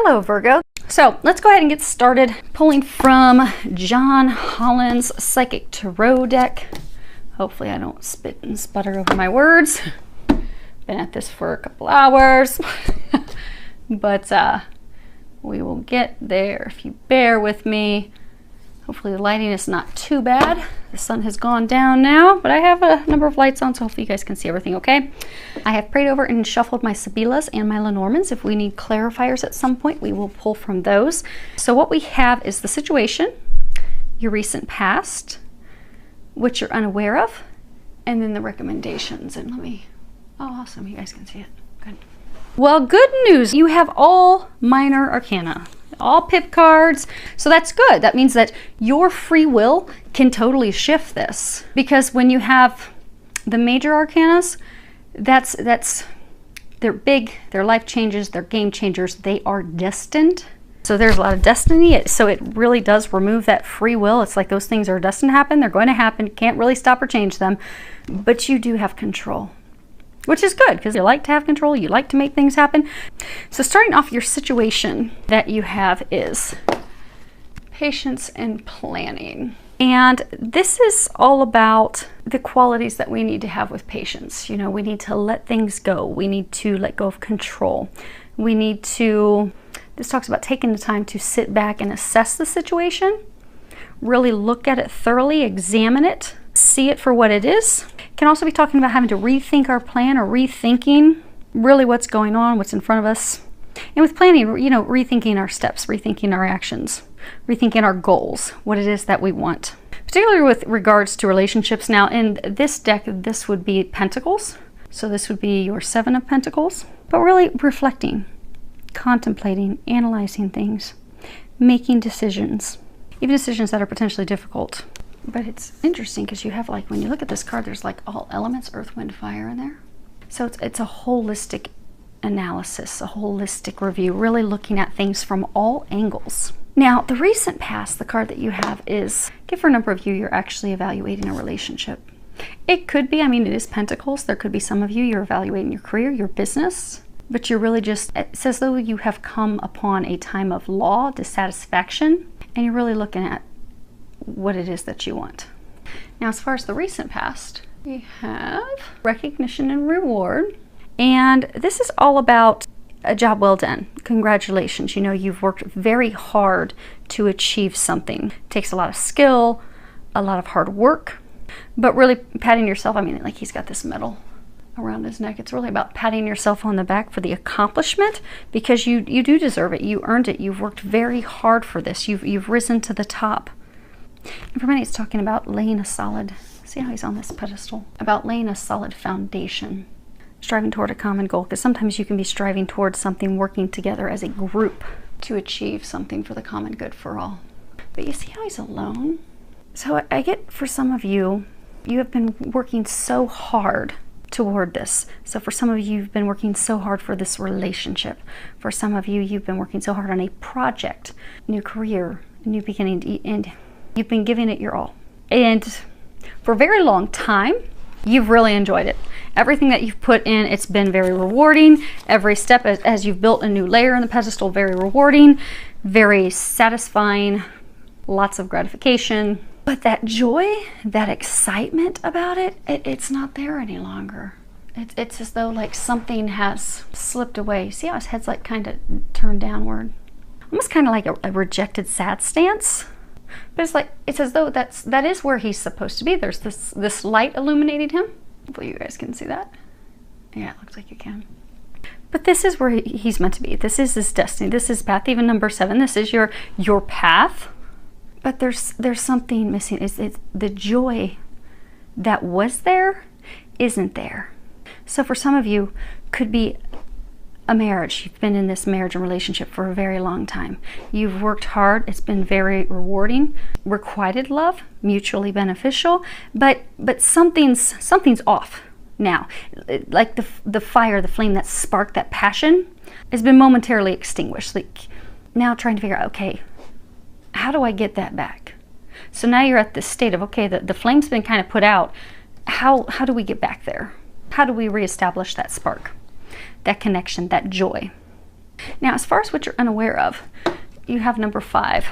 Hello, Virgo. So let's go ahead and get started pulling from John Holland's Psychic Tarot deck. Hopefully I don't spit and sputter over my words. Been at this for a couple hours, but we will get there if you bear with me. Hopefully the lighting is not too bad. The sun has gone down now, but I have a number of lights on, so hopefully you guys can see everything okay. I have prayed over and shuffled my Sibyllahs and my Lenormands. If we need clarifiers at some point, we will pull from those. So what we have is the situation, your recent past, what you're unaware of, and then the recommendations. And let me, oh awesome, you guys can see it, good. Well, good news, you have all minor arcana. All pip cards, so that's good. That means that your free will can totally shift this, because when you have the major arcanas, they're big, they're life changes, they're game changers, they are destined. So there's a lot of destiny, so it really does remove that free will. It's like those things are destined to happen, they're going to happen, can't really stop or change them, but you do have control. Which is good, because you like to have control, you like to make things happen. So starting off, your situation that you have is patience and planning. And this is all about the qualities that we need to have with patience. You know, we need to let things go. We need to let go of control. We need to, this talks about taking the time to sit back and assess the situation, really look at it thoroughly, examine it, see it for what it is. Can also be talking about having to rethink our plan, or rethinking really what's going on, what's in front of us. And with planning, you know, rethinking our steps, rethinking our actions, rethinking our goals, what it is that we want. Particularly with regards to relationships. Now in this deck, this would be Pentacles. So this would be your Seven of Pentacles. But really reflecting, contemplating, analyzing things, making decisions, even decisions that are potentially difficult. But it's interesting because you have, like, when you look at this card, there's like all elements, earth, wind, fire in there. So it's a holistic analysis, a holistic review, really looking at things from all angles. Now, the recent past, the card that you have is, for a number of you, you're actually evaluating a relationship. It could be, I mean, it is Pentacles. There could be some of you, you're evaluating your career, your business, but you're really just, it's as though you have come upon a time of law, dissatisfaction, and you're really looking at what it is that you want. Now, as far as the recent past, we have recognition and reward. And this is all about a job well done. Congratulations. You know, you've worked very hard to achieve something. It takes a lot of skill, a lot of hard work, but really patting yourself. I mean, like, he's got this medal around his neck. It's really about patting yourself on the back for the accomplishment, because you do deserve it. You earned it. You've worked very hard for this. You've risen to the top. And for many, it's talking about laying a solid, see how he's on this pedestal, about laying a solid foundation, striving toward a common goal, because sometimes you can be striving towards something, working together as a group to achieve something for the common good for all. But you see how he's alone? So I get, for some of you, you have been working so hard toward this. So for some of you, you've been working so hard for this relationship. For some of you, you've been working so hard on a project, new career, new beginning, and you've been giving it your all. And for a very long time, you've really enjoyed it. Everything that you've put in, it's been very rewarding. Every step as you've built a new layer in the pedestal, very rewarding, very satisfying, lots of gratification. But that joy, that excitement about it, it's not there any longer. It's as though like something has slipped away. See how his head's like kind of turned downward? Almost kind of like a rejected sad stance. But it's like, it's as though that is where he's supposed to be. There's this light illuminating him. Hopefully you guys can see that. Yeah, it looks like you can. But this is where he's meant to be. This is his destiny. This is path, even number 7. This is your path. But there's something missing. It's the joy that was there isn't there. So for some of you, could be a marriage. You've been in this marriage and relationship for a very long time. You've worked hard. It's been very rewarding. Requited love, mutually beneficial, but something's off now. Like the fire, the flame that sparked that passion has been momentarily extinguished. Like now trying to figure out, okay, how do I get that back? So now you're at this state of, okay, the flame's been kind of put out. How do we get back there? How do we reestablish that spark? That connection, that joy. Now, as far as what you're unaware of, you have number 5,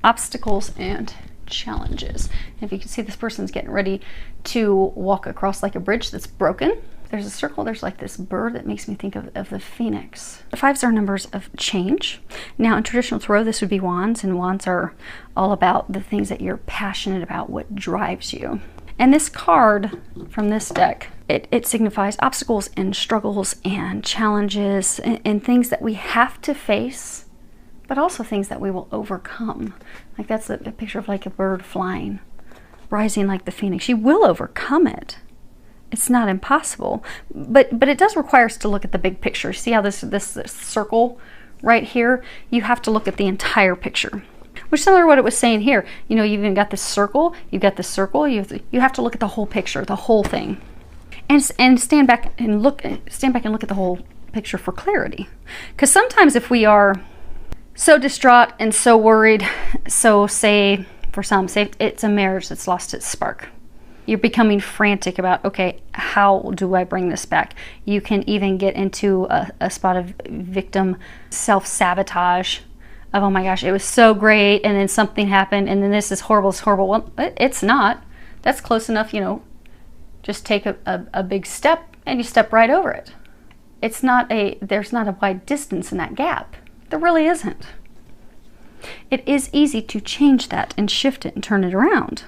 obstacles and challenges. And if you can see, this person's getting ready to walk across like a bridge that's broken. There's a circle, there's like this bird that makes me think of the phoenix. The 5s are numbers of change. Now, in traditional tarot, this would be wands, and wands are all about the things that you're passionate about, what drives you. And this card from this deck, it signifies obstacles and struggles and challenges and things that we have to face, but also things that we will overcome. Like that's a picture of like a bird flying, rising like the phoenix. You will overcome it. It's not impossible, but it does require us to look at the big picture. See how this circle right here? You have to look at the entire picture, which is similar to what it was saying here. You know, you've even got this circle, you've got this circle, you have to look at the whole picture, the whole thing. And stand back and look at the whole picture for clarity. Because sometimes if we are so distraught and so worried, so say it's a marriage that's lost its spark. You're becoming frantic about, okay, how do I bring this back? You can even get into a spot of victim self-sabotage of, oh my gosh, it was so great, and then something happened, and then this is horrible, it's horrible. Well, it's not. That's close enough, you know, just take a big step, and you step right over it. There's not a wide distance in that gap. There really isn't. It is easy to change that and shift it and turn it around.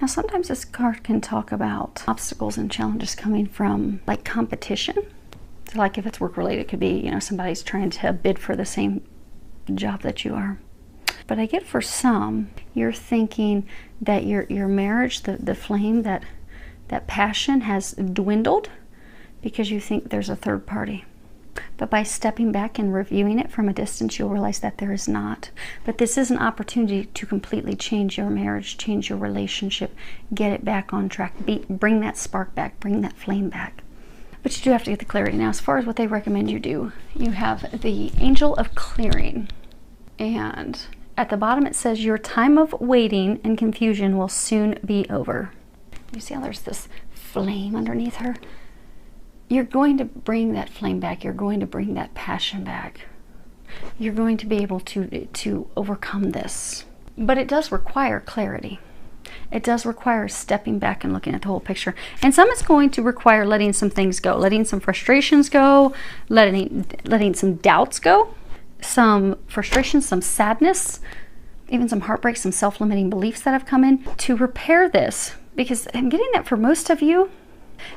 Now, sometimes this card can talk about obstacles and challenges coming from like competition. So like if it's work related, it could be, you know, somebody's trying to bid for the same job that you are. But I get for some, you're thinking that your marriage, the flame, that passion has dwindled because you think there's a third party. But by stepping back and reviewing it from a distance, you'll realize that there is not. But this is an opportunity to completely change your marriage, change your relationship, get it back on track, bring that spark back, bring that flame back. But you do have to get the clarity. Now, as far as what they recommend you do, you have the Angel of Clearing. And at the bottom it says, your time of waiting and confusion will soon be over. You see how there's this flame underneath her? You're going to bring that flame back. You're going to bring that passion back. You're going to be able to overcome this. But it does require clarity. It does require stepping back and looking at the whole picture. And some it's going to require letting some things go, letting some frustrations go, letting some doubts go, some frustrations, some sadness, even some heartbreak, some self-limiting beliefs that have come in to repair this. Because I'm getting that for most of you,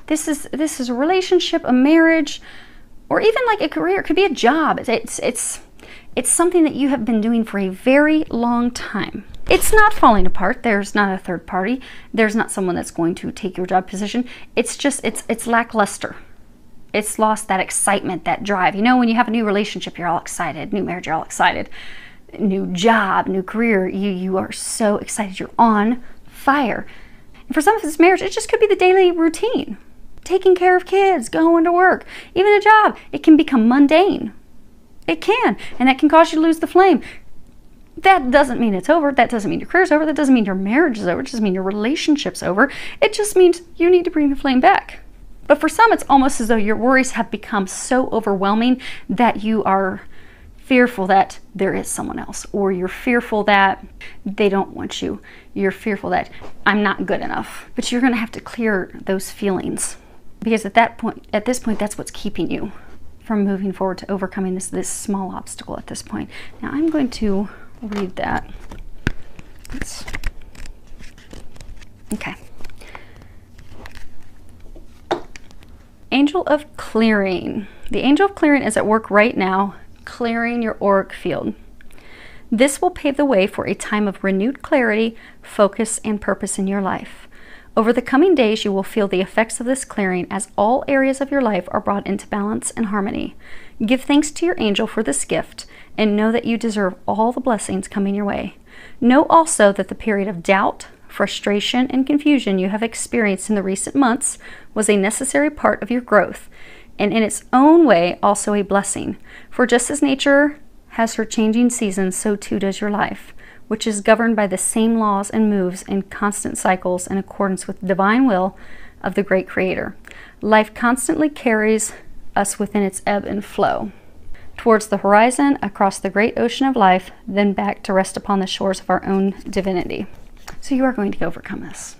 this is a relationship, a marriage, or even like a career. It could be a job. It's something that you have been doing for a very long time. It's not falling apart. There's not a third party. There's not someone that's going to take your job position. It's just, it's lackluster. It's lost that excitement, that drive. You know, when you have a new relationship, you're all excited. New marriage, you're all excited. New job, new career, you are so excited. You're on fire. And for some of this marriage, it just could be the daily routine. Taking care of kids, going to work, even a job. It can become mundane. It can. And that can cause you to lose the flame. That doesn't mean it's over. That doesn't mean your career's over. That doesn't mean your marriage is over. It doesn't mean your relationship's over. It just means you need to bring the flame back. But for some, it's almost as though your worries have become so overwhelming that you are fearful that there is someone else, or you're fearful that they don't want you. You're fearful that I'm not good enough. But you're going to have to clear those feelings, because at this point, that's what's keeping you from moving forward to overcoming this small obstacle at this point. Now I'm going to read that. Okay. Angel of Clearing. The Angel of Clearing is at work right now, clearing your auric field. This will pave the way for a time of renewed clarity, focus, and purpose in your life. Over the coming days, you will feel the effects of this clearing as all areas of your life are brought into balance and harmony. Give thanks to your angel for this gift, and know that you deserve all the blessings coming your way. Know also that the period of doubt, frustration, and confusion you have experienced in the recent months was a necessary part of your growth, and in its own way also a blessing. For just as nature has her changing seasons, so too does your life, which is governed by the same laws and moves in constant cycles in accordance with the divine will of the great Creator. Life constantly carries us within its ebb and flow. towards the horizon, across the great ocean of life, then back to rest upon the shores of our own divinity. So you are going to overcome this.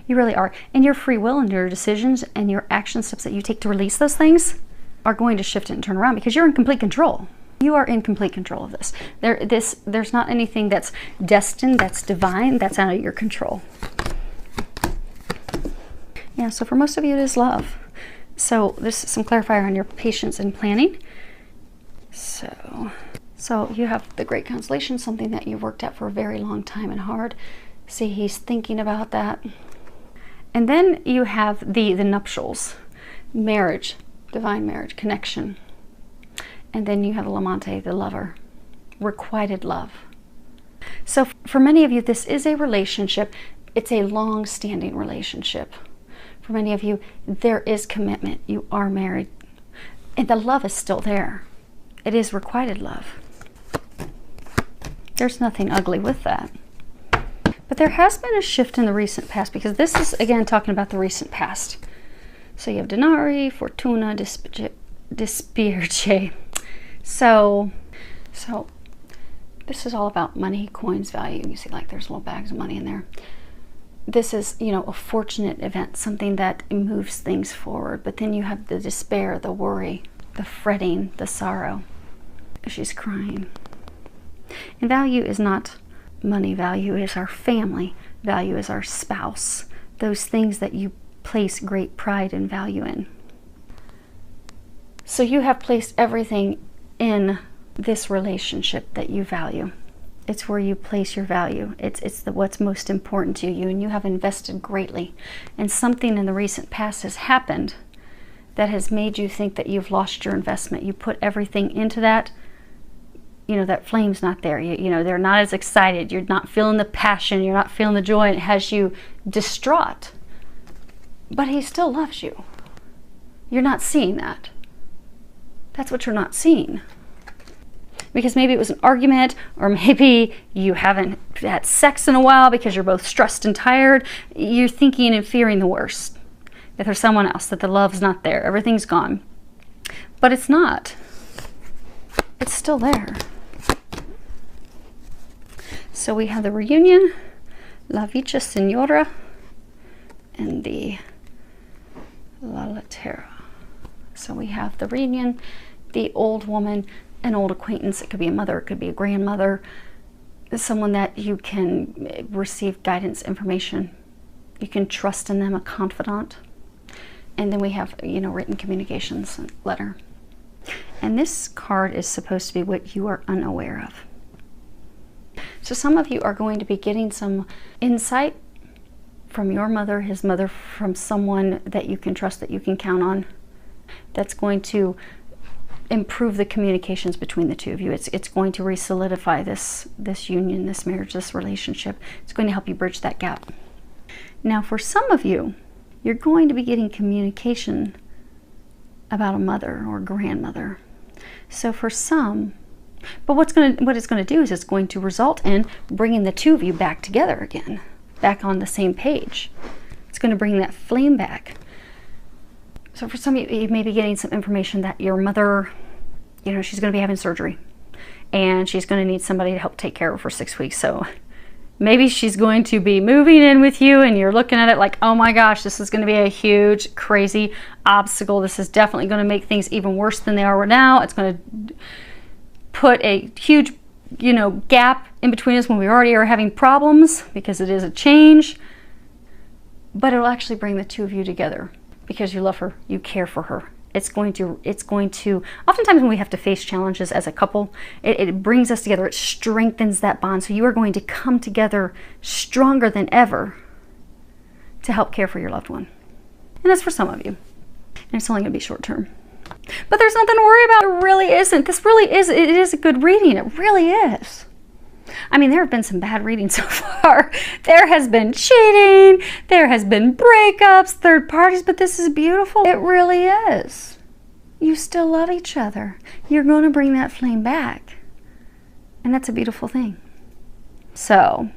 You really are. And your free will and your decisions and your action steps that you take to release those things are going to shift and turn around because you're in complete control. You are in complete control of this. There's not anything that's destined, that's divine, that's out of your control. Yeah, so for most of you, it is love. So this is some clarifier on your patience and planning. So you have the Great Constellation, something that you've worked at for a very long time and hard. See, he's thinking about that. And then you have the nuptials, marriage, divine marriage, connection. And then you have l'amante, the lover, requited love. So for many of you, this is a relationship. It's a long-standing relationship. For many of you, there is commitment. You are married. And the love is still there. It is requited love. There's nothing ugly with that. But there has been a shift in the recent past because this is, again, talking about the recent past. So you have Denari, Fortuna, Dispirce. So this is all about money, coins, value. You see, like, there's little bags of money in there. This is, you know, a fortunate event, something that moves things forward. But then you have the despair, the worry, the fretting, the sorrow. She's crying. And value is not money. Value is our family. Value is our spouse. Those things that you place great pride and value in. So you have placed everything in this relationship that you value. It's where you place your value. It's what's most important to you, and you have invested greatly. And something in the recent past has happened that has made you think that you've lost your investment. You put everything into that. You know, that flame's not there. You know, they're not as excited. You're not feeling the passion. You're not feeling the joy. And it has you distraught. But he still loves you. You're not seeing that. That's what you're not seeing. Because maybe it was an argument, or maybe you haven't had sex in a while because you're both stressed and tired. You're thinking and fearing the worst. That there's someone else, that the love's not there, everything's gone. But it's not. It's still there. So we have the reunion, La Vicha Signora, and the La Lettera. So we have the reunion, the old woman, an old acquaintance. It could be a mother, it could be a grandmother, someone that you can receive guidance, information. You can trust in them, a confidant. And then we have, you know, written communications, letter. And this card is supposed to be what you are unaware of. So some of you are going to be getting some insight from your mother, his mother, from someone that you can trust, that you can count on. That's going to improve the communications between the two of you. It's going to re-solidify this union, this marriage, this relationship. It's going to help you bridge that gap. Now, for some of you, you're going to be getting communication about a mother or grandmother. So for some, but what it's going to do is it's going to result in bringing the two of you back together again, back on the same page. It's going to bring that flame back. So for some of you, you may be getting some information that your mother, you know, she's going to be having surgery and she's going to need somebody to help take care of her for 6 weeks. So maybe she's going to be moving in with you and you're looking at it like, oh my gosh, this is going to be a huge, crazy obstacle. This is definitely going to make things even worse than they are now. It's going to put a huge, you know, gap in between us when we already are having problems because it is a change. But it'll actually bring the two of you together. Because you love her, you care for her. It's going to, oftentimes when we have to face challenges as a couple, it brings us together, it strengthens that bond. So you are going to come together stronger than ever to help care for your loved one. And that's for some of you. And it's only going to be short term. But there's nothing to worry about. It really isn't. This really is, it is a good reading. It really is. I mean, there have been some bad readings so far. There has been cheating. There has been breakups, third parties, but this is beautiful. It really is. You still love each other. You're going to bring that flame back. And that's a beautiful thing. So,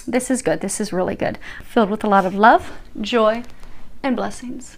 this is good. This is really good. Filled with a lot of love, joy, and blessings.